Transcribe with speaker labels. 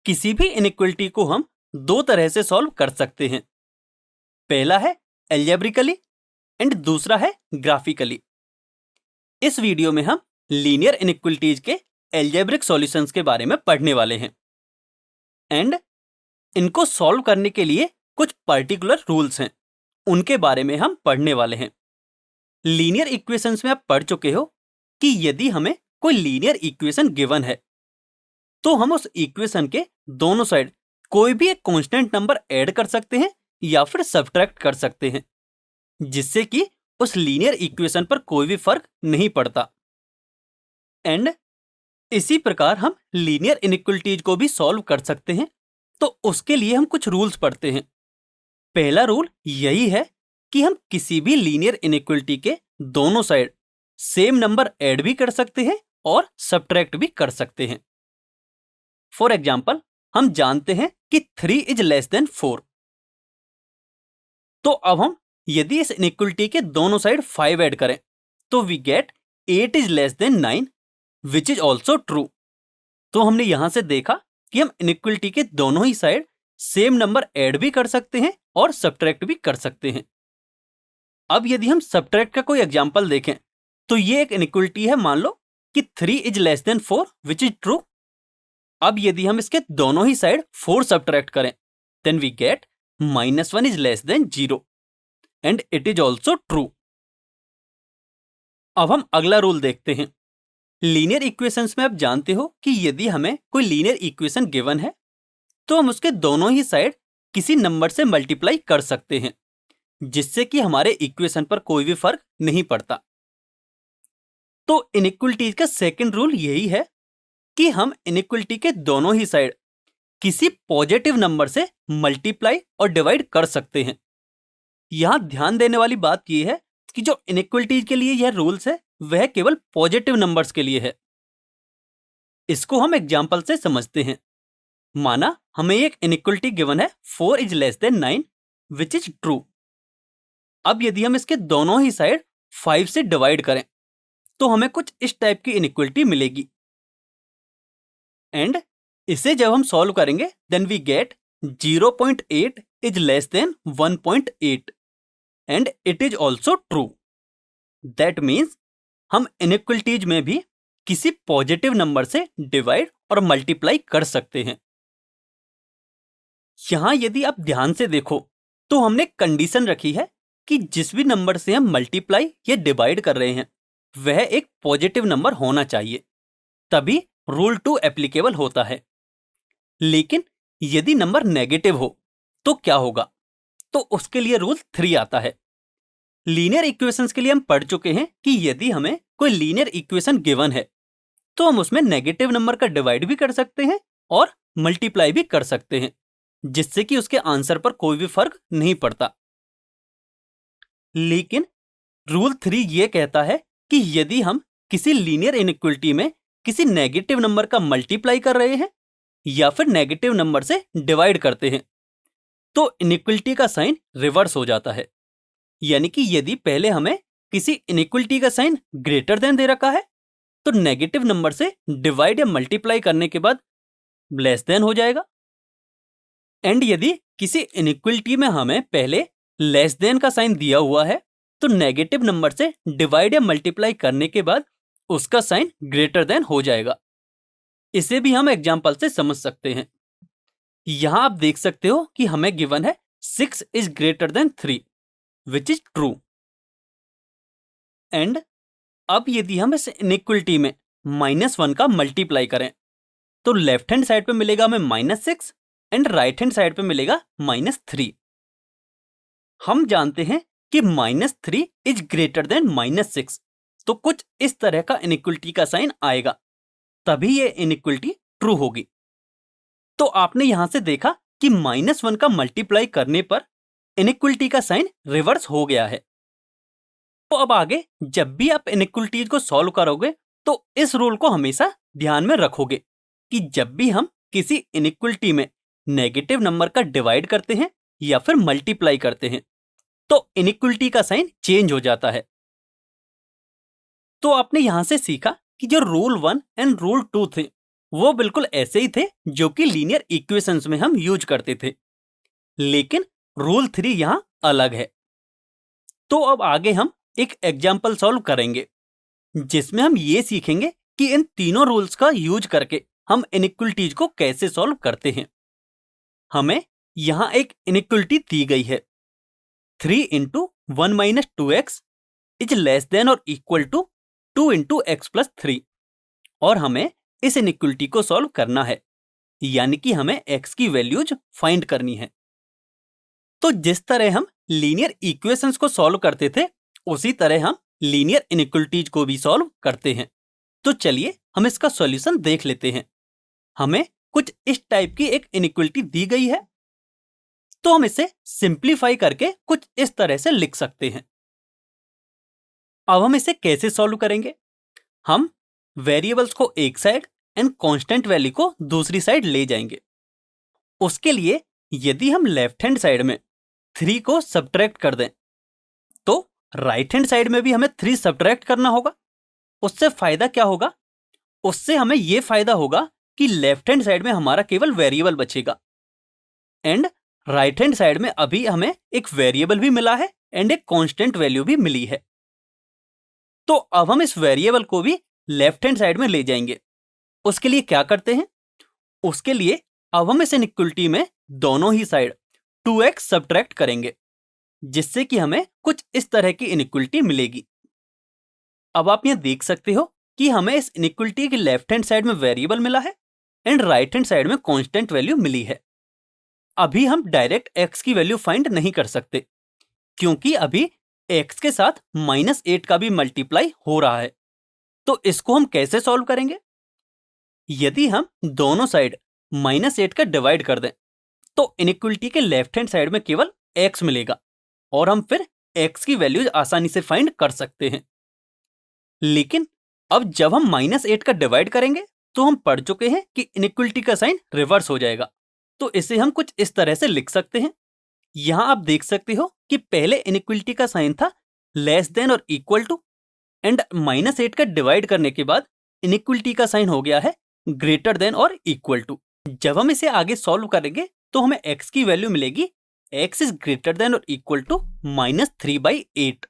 Speaker 1: किसी भी इनइक्वलिटी को हम दो तरह से सॉल्व कर सकते हैं। पहला है एल्जेब्रिकली एंड दूसरा है ग्राफिकली। इस वीडियो में हम लीनियर इनइक्वलिटीज के एल्जेब्रिक सॉल्यूशंस के बारे में पढ़ने वाले हैं एंड इनको सॉल्व करने के लिए कुछ पर्टिकुलर रूल्स हैं, उनके बारे में हम पढ़ने वाले हैं। लीनियर इक्वेशंस में आप पढ़ चुके हो कि यदि हमें कोई लीनियर इक्वेशन गिवन है तो हम उस इक्वेशन के दोनों साइड कोई भी एक कांस्टेंट नंबर ऐड कर सकते हैं या फिर सब्ट्रैक्ट कर सकते हैं, जिससे कि उस लीनियर इक्वेशन पर कोई भी फर्क नहीं पड़ता। एंड इसी प्रकार हम लीनियर इनइक्वलिटीज को भी सॉल्व कर सकते हैं, तो उसके लिए हम कुछ रूल्स पढ़ते हैं। पहला रूल यही है कि हम किसी भी लीनियर इनइक्वलिटी के दोनों साइड सेम नंबर ऐड भी कर सकते हैं और सब्ट्रैक्ट भी कर सकते हैं। फॉर एग्जाम्पल, हम जानते हैं कि 3 इज लेस देन 4। तो अब हम यदि इस इनइक्वलिटी के दोनों साइड 5 ऐड करें तो we get 8 is less than 9 which is also true. तो हमने यहां से देखा कि हम इनइक्वलिटी के दोनों ही साइड सेम नंबर ऐड भी कर सकते हैं और सब्ट्रैक्ट भी कर सकते हैं। अब यदि हम सब्ट्रैक्ट का कोई एग्जाम्पल देखें तो ये एक इनइक्वलिटी है, मान लो कि 3 is less than 4 which is true. अब यदि हम इसके दोनों ही साइड 4 सब्ट्रैक्ट करें then we get -1 is less than 0 and it is also true. अब हम अगला रूल देखते हैं। लीनियर इक्वेशंस में आप जानते हो कि यदि हमें कोई लीनियर इक्वेशन गिवन है तो हम उसके दोनों ही साइड किसी नंबर से मल्टीप्लाई कर सकते हैं, जिससे कि हमारे इक्वेशन पर कोई भी फर्क नहीं पड़ता। तो इनइक्वलिटीज का सेकंड रूल यही है कि हम इनइक्वलिटी के दोनों ही साइड किसी पॉजिटिव नंबर से मल्टीप्लाई और डिवाइड कर सकते हैं। यहां ध्यान देने वाली बात यह है कि जो इनइक्वलिटीज के लिए यह रूल्स है वह केवल पॉजिटिव नंबर्स के लिए है। इसको हम एग्जाम्पल से समझते हैं। माना हमें एक इनइक्वलिटी गिवन है 4 is less than 9 which is true. अब यदि हम इसके दोनों ही साइड 5 से डिवाइड करें तो हमें कुछ इस टाइप की इनइक्वलिटी मिलेगी एंड इसे जब हम सॉल्व करेंगे then we get 0.8 is less than 1.8 and it is also true. That means हम इनइक्वलिटीज में भी किसी पॉजिटिव नंबर से डिवाइड और मल्टीप्लाई कर सकते हैं। यहां यदि आप ध्यान से देखो तो हमने कंडीशन रखी है कि जिस भी नंबर से हम मल्टीप्लाई या डिवाइड कर रहे हैं वह एक पॉजिटिव नंबर होना चाहिए, तभी रूल 2 एप्लीकेबल होता है। लेकिन यदि नंबर नेगेटिव हो तो क्या होगा? तो उसके लिए रूल 3 आता है। लीनियर इक्वेशंस के लिए हम पढ़ चुके हैं कि यदि हमें कोई लीनियर इक्वेशन गिवन है तो हम उसमें नेगेटिव नंबर का डिवाइड भी कर सकते हैं और मल्टीप्लाई भी कर सकते हैं, जिससे कि उसके आंसर पर कोई भी फर्क नहीं पड़ता। लेकिन रूल 3 ये कहता है कि यदि हम किसी लीनियर इनइक्वलिटी में किसी नेगेटिव नंबर का मल्टीप्लाई कर रहे हैं या फिर नेगेटिव नंबर से डिवाइड करते हैं तो इनइक्वलिटी का साइन रिवर्स हो जाता है। यानी कि यदि पहले हमें किसी इनइक्वलिटी का साइन ग्रेटर देन दे रखा है तो नेगेटिव नंबर से डिवाइड या मल्टीप्लाई करने के बाद लेस देन हो जाएगा। एंड यदि किसी इनइक्वलिटी में हमें पहले लेस देन का साइन दिया हुआ है तो नेगेटिव नंबर से डिवाइड या मल्टीप्लाई करने के बाद उसका साइन ग्रेटर देन हो जाएगा। इसे भी हम एग्जाम्पल से समझ सकते हैं। यहां आप देख सकते हो कि हमें गिवन है 6 is greater than 3 which is true. And अब यदि हम इस इनइक्वलिटी में -1 का मल्टीप्लाई करें तो लेफ्ट हैंड साइड पे मिलेगा हमें -6 एंड राइट हैंड साइड पे मिलेगा -3। हम जानते हैं कि -3 इज ग्रेटर देन -6, तो कुछ इस तरह का इनइक्वलिटी का साइन आएगा, तभी ये इनइक्वलिटी ट्रू होगी। तो आपने यहां से देखा कि -1 का मल्टीप्लाई करने पर इनइक्वलिटी का साइन रिवर्स हो गया है। तो अब आगे जब भी आप इनइक्वलिटीज को सॉल्व करोगे तो इस रूल को हमेशा ध्यान में रखोगे कि जब भी हम किसी इनइक्वलिटी में नेगेटिव नंबर का डिवाइड करते हैं या फिर मल्टीप्लाई करते हैं तो इनइक्वलिटी का साइन चेंज हो जाता है। तो आपने यहां से सीखा कि जो रूल 1 एंड रूल 2 थे वो बिल्कुल ऐसे ही थे जो कि लीनियर इक्वेशंस में हम यूज करते थे, लेकिन रूल 3 यहां अलग है। तो अब आगे हम एक एग्जाम्पल सॉल्व करेंगे जिसमें हम ये सीखेंगे कि इन तीनों रूल्स का यूज करके हम इनइक्वलिटीज को कैसे सॉल्व करते हैं। हमें यहां एक इनइक्वलिटी दी गई है, 3 into 1 minus 2x is less than और equal to 2 into x plus 3, और हमें इस इनइक्वलिटी को सॉल्व करना है, यानी कि हमें x की वैल्यूज फाइंड करनी है। तो जिस तरह हम लीनियर इक्वेशंस को सॉल्व करते थे, उसी तरह हम लीनियर इनइक्वलिटीज को भी सॉल्व करते हैं। तो चलिए हम इसका सॉल्यूशन देख लेते हैं। हमें कुछ इस टाइप की एक इनइक्वलिटी दी गई है, तो हम इसे सिंप्लीफाई करके कुछ इस तरह से लिख सकते हैं। अब हम इसे कैसे सॉल्व करेंगे? हम वेरिएबल्स को एक साइड एंड कांस्टेंट वैल्यू को दूसरी साइड ले जाएंगे। उसके लिए यदि हम लेफ्ट हैंड साइड में 3 को सब्ट्रैक्ट कर दें, तो राइट हैंड साइड में भी हमें 3 सब्ट्रैक्ट करना होगा। उससे फायदा क्या होगा? उससे हमें यह फायदा होगा कि लेफ्ट हैंड साइड में हमारा केवल वेरिएबल बचेगा, एंड राइट हैंड साइड में अभी हमें एक वेरिएबल भी मिला है एंड एक कांस्टेंट वैल्यू भी मिली है। तो अब हम इस वेरिएबल को भी लेफ्ट हैंड साइड में ले जाएंगे। उसके लिए क्या करते हैं? उसके लिए अब हम इस इनइक्वलिटी में दोनों ही साइड 2x सब्ट्रैक्ट करेंगे, जिससे कि हमें कुछ इस तरह की इनइक्वलिटी मिलेगी। अब आप यहां देख सकते हो कि हमें इस इनइक्वलिटी की लेफ्ट हैंड साइड में वेरिएबल मिला है एंड राइट हैंड साइड में कांस्टेंट वैल्यू मिली है। अभी हम डायरेक्ट x की वैल्यू फाइंड नहीं कर सकते, क्योंकि अभी x के साथ -8 का भी मल्टीप्लाई हो रहा है। तो इसको हम कैसे सॉल्व करेंगे? यदि हम दोनों साइड -8 का डिवाइड कर दें, तो इनइक्वलिटी के लेफ्ट हैंड साइड में केवल x मिलेगा, और हम फिर x की वैल्यूज आसानी से फाइंड कर सकते हैं। लेकिन अब जब हम -8 का डिवाइड करेंगे, तो हम पढ़ चुके हैं कि इनइक्वलिटी का साइन रिवर्स हो जाएगा। तो इसे हम कुछ इस तरह से लिख सकते हैं। यहां आप देख सकते हो कि पहले इनइक्वलिटी का साइन था लेस देन और इक्वल टू, एंड -8 का डिवाइड करने के बाद इनइक्वलिटी का साइन हो गया है ग्रेटर देन और इक्वल टू। जब हम इसे आगे सॉल्व करेंगे, तो हमें x की वैल्यू मिलेगी x इज ग्रेटर देन और इक्वल टू -3/8।